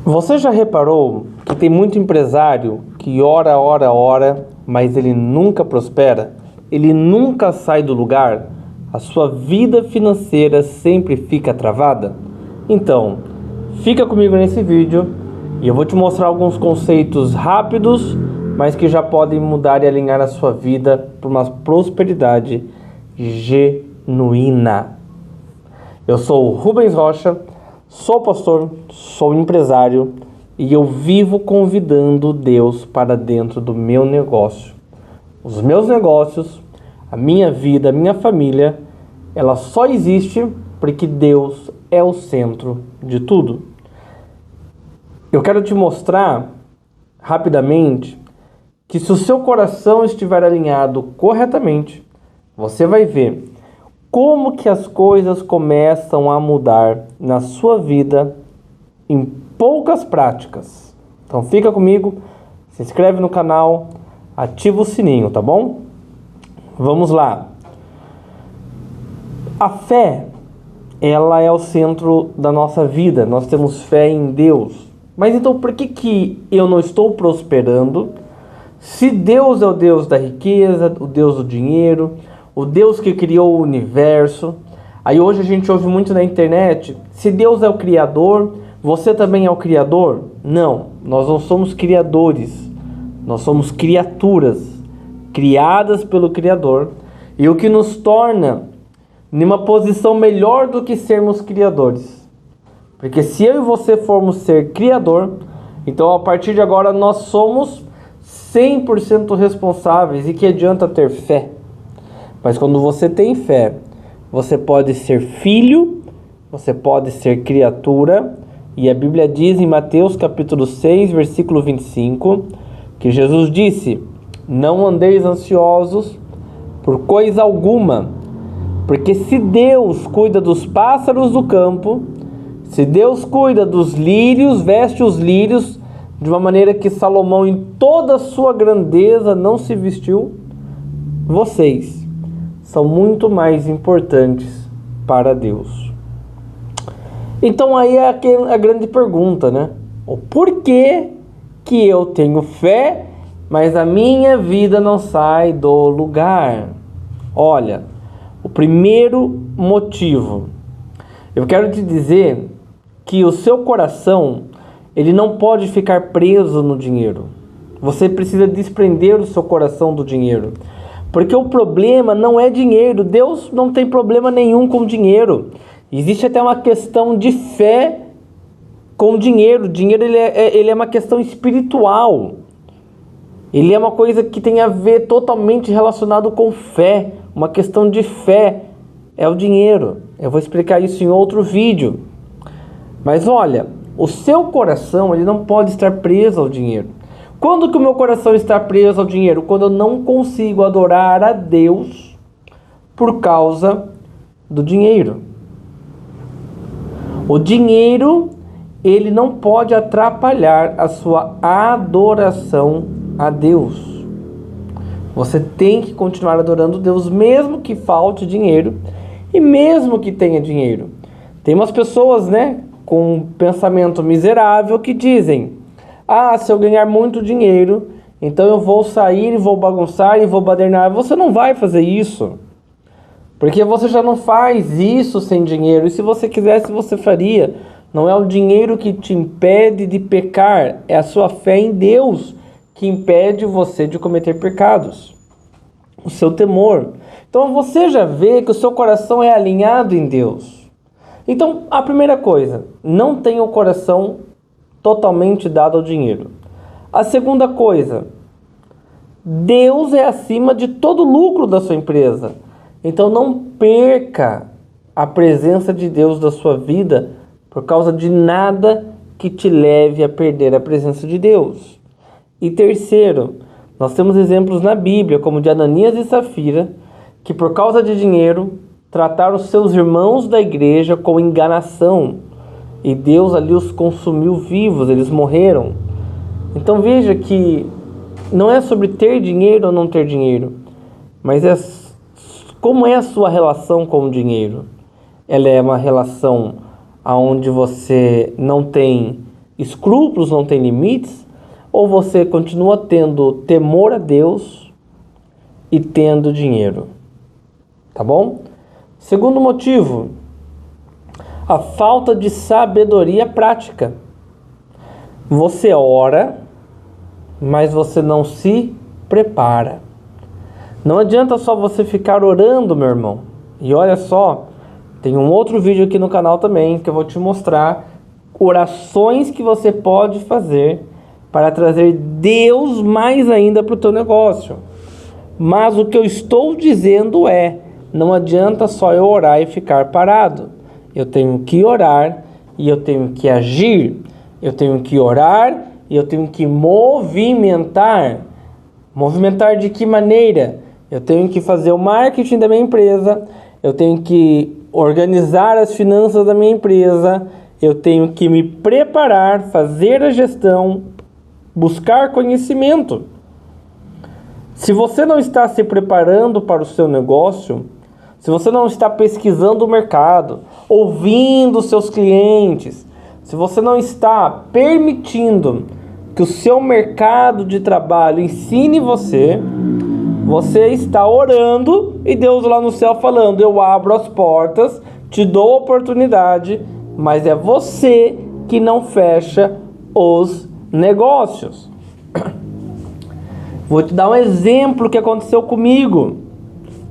Você já reparou que tem muito empresário que ora, mas ele nunca prospera? Ele nunca sai do lugar? A sua vida financeira sempre fica travada? Então, fica comigo nesse vídeo e eu vou te mostrar alguns conceitos rápidos, mas que já podem mudar e alinhar a sua vida para uma prosperidade genuína. Eu sou o Rubens Rocha, sou pastor, sou empresário e eu vivo convidando Deus para dentro do meu negócio. Os meus negócios, a minha vida, a minha família, ela só existe porque Deus é o centro de tudo. Eu quero te mostrar rapidamente que se o seu coração estiver alinhado corretamente, você vai ver como que as coisas começam a mudar na sua vida em poucas práticas. Então fica comigo, se inscreve no canal, ativa o sininho, tá bom? Vamos lá. A fé, ela é o centro da nossa vida. Nós temos fé em Deus. Mas então por que eu não estou prosperando? Se Deus é o Deus da riqueza, o Deus do dinheiro, o Deus que criou o universo. Aí hoje a gente ouve muito na internet, se Deus é o Criador, você também é o Criador? Não, nós não somos criadores, nós somos criaturas, criadas pelo Criador. E o que nos torna numa posição melhor do que sermos criadores. Porque se eu e você formos ser criador, então a partir de agora nós somos 100% responsáveis. E que adianta ter fé? Mas quando você tem fé, você pode ser filho, você pode ser criatura. E a Bíblia diz em Mateus capítulo 6, versículo 25, que Jesus disse: não andeis ansiosos por coisa alguma, porque se Deus cuida dos pássaros do campo, se Deus cuida dos lírios, veste os lírios de uma maneira que Salomão em toda a sua grandeza não se vestiu, vocês são muito mais importantes para Deus. Então aí é a grande pergunta, né? O porquê que eu tenho fé, mas a minha vida não sai do lugar? Olha, o primeiro motivo, eu quero te dizer que o seu coração, ele não pode ficar preso no dinheiro. Você precisa desprender o seu coração do dinheiro. Porque o problema não é dinheiro. Deus não tem problema nenhum com dinheiro. Existe até uma questão de fé com dinheiro. O dinheiro ele é uma questão espiritual. Ele é uma coisa que tem a ver totalmente relacionado com fé. Uma questão de fé é o dinheiro. Eu vou explicar isso em outro vídeo. Mas olha, o seu coração ele não pode estar preso ao dinheiro. Quando que o meu coração está preso ao dinheiro? Quando eu não consigo adorar a Deus por causa do dinheiro. O dinheiro, ele não pode atrapalhar a sua adoração a Deus. Você tem que continuar adorando Deus, mesmo que falte dinheiro e mesmo que tenha dinheiro. Tem umas pessoas, né, com um pensamento miserável que dizem: se eu ganhar muito dinheiro, então eu vou sair e vou bagunçar e vou badernar. Você não vai fazer isso, porque você já não faz isso sem dinheiro. E se você quisesse, você faria. Não é o dinheiro que te impede de pecar, é a sua fé em Deus que impede você de cometer pecados. O seu temor. Então você já vê que o seu coração é alinhado em Deus. Então, a primeira coisa, não tenha o coração totalmente dado ao dinheiro. A segunda coisa, Deus é acima de todo lucro da sua empresa. Então não perca a presença de Deus da sua vida por causa de nada que te leve a perder a presença de Deus. E terceiro, nós temos exemplos na Bíblia, como de Ananias e Safira, que por causa de dinheiro trataram seus irmãos da igreja com enganação. E Deus ali os consumiu vivos, eles morreram. Então veja que não é sobre ter dinheiro ou não ter dinheiro, mas é como é a sua relação com o dinheiro. Ela é uma relação onde você não tem escrúpulos não têm limites, ou você continua tendo temor a Deus e tendo dinheiro. Tá bom? Segundo motivo, a falta de sabedoria prática. Você ora, mas você não se prepara. Não adianta só você ficar orando, meu irmão. E olha só, tem um outro vídeo aqui no canal também que eu vou te mostrar orações que você pode fazer para trazer Deus mais ainda para o teu negócio. Mas o que eu estou dizendo é, não adianta só eu orar e ficar parado. Eu tenho que orar e eu tenho que agir. Eu tenho que orar e eu tenho que movimentar. Movimentar de que maneira? Eu tenho que fazer o marketing da minha empresa. Eu tenho que organizar as finanças da minha empresa. Eu tenho que me preparar, fazer a gestão, buscar conhecimento. Se você não está se preparando para o seu negócio, se você não está pesquisando o mercado, ouvindo os seus clientes, se você não está permitindo que o seu mercado de trabalho ensine você, você está orando e Deus lá no céu falando, eu abro as portas, te dou oportunidade, mas é você que não fecha os negócios. Vou te dar um exemplo que aconteceu comigo.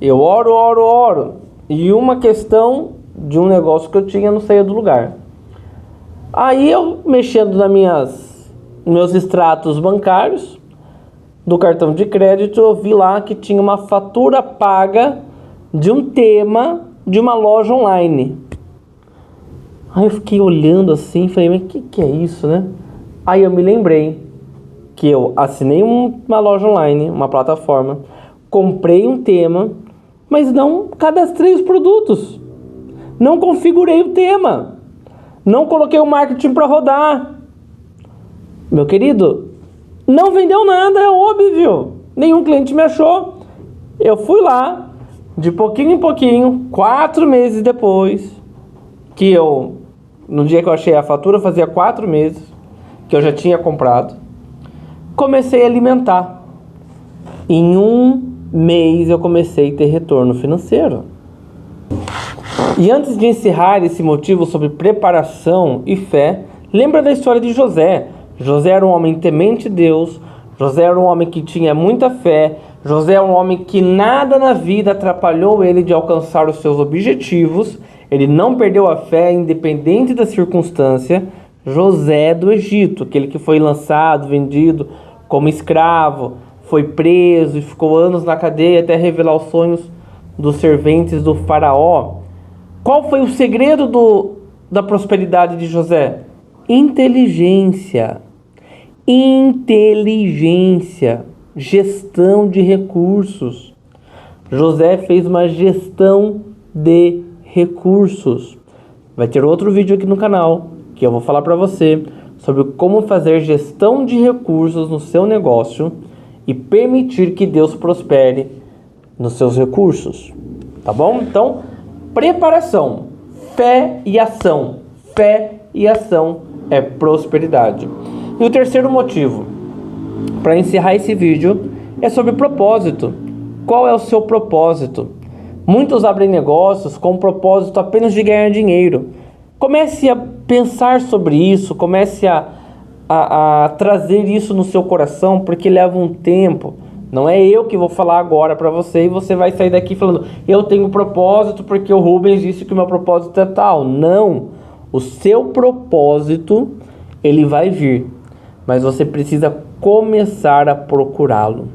Eu oro. E uma questão de um negócio que eu tinha não saía do lugar. Aí eu, mexendo meus extratos bancários do cartão de crédito, eu vi lá que tinha uma fatura paga de um tema de uma loja online. Aí eu fiquei olhando assim, falei, mas que é isso, né? Aí eu me lembrei que eu assinei uma loja online, uma plataforma, comprei um tema, mas não cadastrei os produtos, não configurei o tema, não coloquei o marketing para rodar. Meu querido, não vendeu nada, é óbvio, nenhum cliente me achou. Eu fui lá, de pouquinho em pouquinho, 4 meses depois, no dia que eu achei a fatura, fazia 4 meses que eu já tinha comprado, comecei a alimentar. Em 1 mês eu comecei a ter retorno financeiro. E antes de encerrar esse motivo sobre preparação e fé, lembra da história de José. José era um homem temente a Deus, José era um homem que tinha muita fé, José é um homem que nada na vida atrapalhou ele de alcançar os seus objetivos, ele não perdeu a fé independente da circunstância. José do Egito, aquele que foi lançado, vendido como escravo, foi preso e ficou anos na cadeia até revelar os sonhos dos serventes do faraó. Qual foi o segredo da prosperidade de José? Inteligência, gestão de recursos. José fez uma gestão de recursos. Vai ter outro vídeo aqui no canal que eu vou falar para você sobre como fazer gestão de recursos no seu negócio e permitir que Deus prospere nos seus recursos. Tá bom? Então, preparação, fé e ação. Fé e ação é prosperidade. E o terceiro motivo para encerrar esse vídeo é sobre propósito. Qual é o seu propósito? Muitos abrem negócios com o propósito apenas de ganhar dinheiro. Comece a pensar sobre isso, comece a trazer isso no seu coração, porque leva um tempo. Não é eu que vou falar agora para você e você vai sair daqui falando, eu tenho propósito porque o Rubens disse que o meu propósito é tal. Não, o seu propósito, ele vai vir, mas você precisa começar a procurá-lo.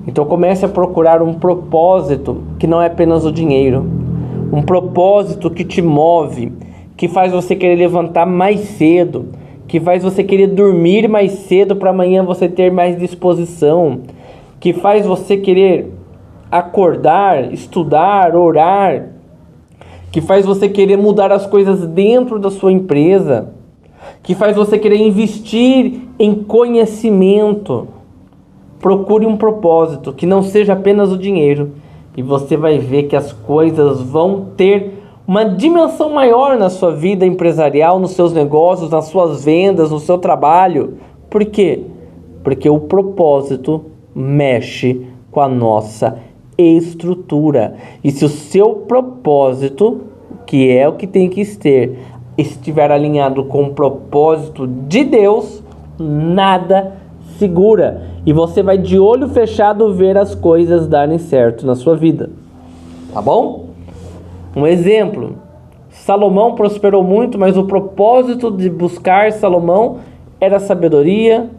Então comece a procurar um propósito que não é apenas o dinheiro, um propósito que te move, que faz você querer levantar mais cedo, que faz você querer dormir mais cedo para amanhã você ter mais disposição, que faz você querer acordar, estudar, orar, que faz você querer mudar as coisas dentro da sua empresa, que faz você querer investir em conhecimento. Procure um propósito que não seja apenas o dinheiro e você vai ver que as coisas vão ter uma dimensão maior na sua vida empresarial, nos seus negócios, nas suas vendas, no seu trabalho. Por quê? Porque o propósito mexe com a nossa estrutura. E se o seu propósito, que é o que tem que ter, estiver alinhado com o propósito de Deus, nada segura. E você vai de olho fechado ver as coisas darem certo na sua vida. Tá bom? Um exemplo. Salomão prosperou muito, mas o propósito de buscar Salomão era sabedoria,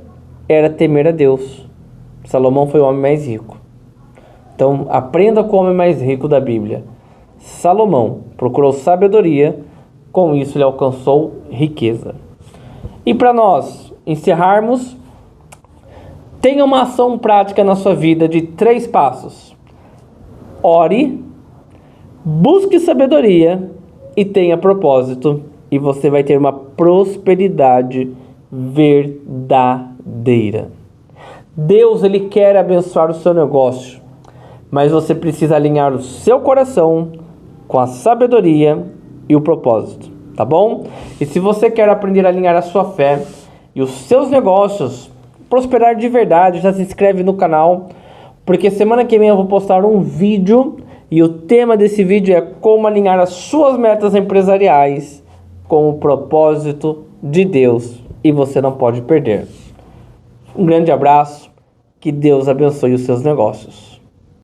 era temer a Deus. Salomão foi o homem mais rico. Então, aprenda com o homem mais rico da Bíblia. Salomão procurou sabedoria, com isso ele alcançou riqueza. E para nós encerrarmos, tenha uma ação prática na sua vida de 3 passos. Ore, busque sabedoria e tenha propósito. E você vai ter uma prosperidade verdadeira. Deus, Ele quer abençoar o seu negócio, mas você precisa alinhar o seu coração com a sabedoria e o propósito, tá bom? E se você quer aprender a alinhar a sua fé e os seus negócios, prosperar de verdade, já se inscreve no canal, porque semana que vem eu vou postar um vídeo e o tema desse vídeo é como alinhar as suas metas empresariais com o propósito de Deus e você não pode perder. Um grande abraço, que Deus abençoe os seus negócios.